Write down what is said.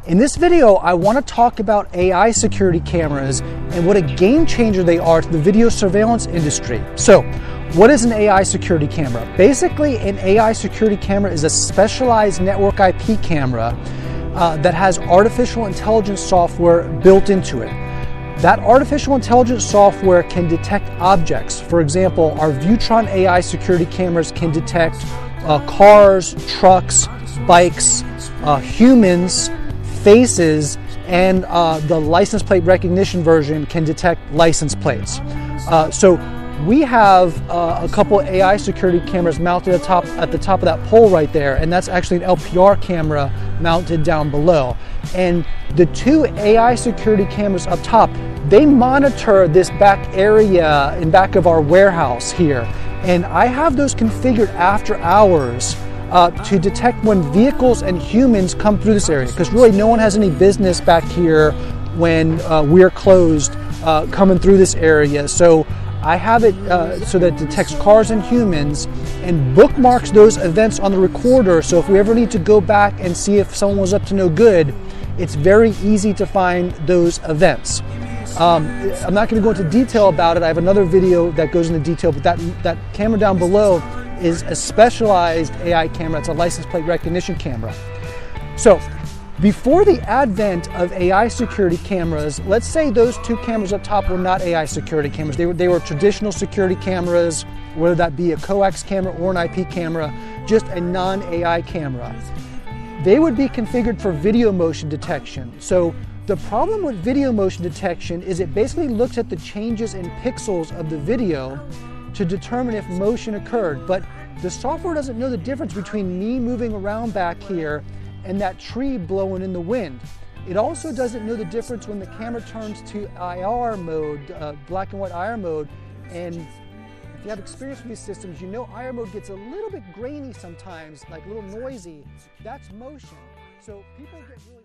In this video, I want to talk about AI security cameras and what a game changer they are to the video surveillance industry. So, what is an AI security camera? Basically, an AI security camera is a specialized network IP camera that has artificial intelligence software built into it. That artificial intelligence software can detect objects. For example, our Viewtron AI security cameras can detect cars, trucks, bikes, humans, faces, and the license plate recognition version can detect license plates. So we have a couple AI security cameras mounted at the top of that pole right there, and that's actually an LPR camera mounted down below. And the two AI security cameras up top, they monitor this back area in back of our warehouse here. And I have those configured after hours to detect when vehicles and humans come through this area, because really no one has any business back here when we're closed coming through this area. So I have it so that it detects cars and humans and bookmarks those events on the recorder, so if we ever need to go back and see if someone was up to no good, it's very easy to find those events. I'm not going to go into detail about it. I have another video that goes into detail, but that camera down below is a specialized AI camera. It's a license plate recognition camera. So before the advent of AI security cameras, let's say those two cameras up top were not AI security cameras. They were traditional security cameras, whether that be a coax camera or an IP camera, just a non-AI camera. They would be configured for video motion detection. So the problem with video motion detection is it basically looks at the changes in pixels of the video to determine if motion occurred, but the software doesn't know the difference between me moving around back here and that tree blowing in the wind. It also doesn't know the difference when the camera turns to IR mode, black and white IR mode, and if you have experience with these systems, you know IR mode gets a little bit grainy sometimes, like a little noisy. That's motion. So people get really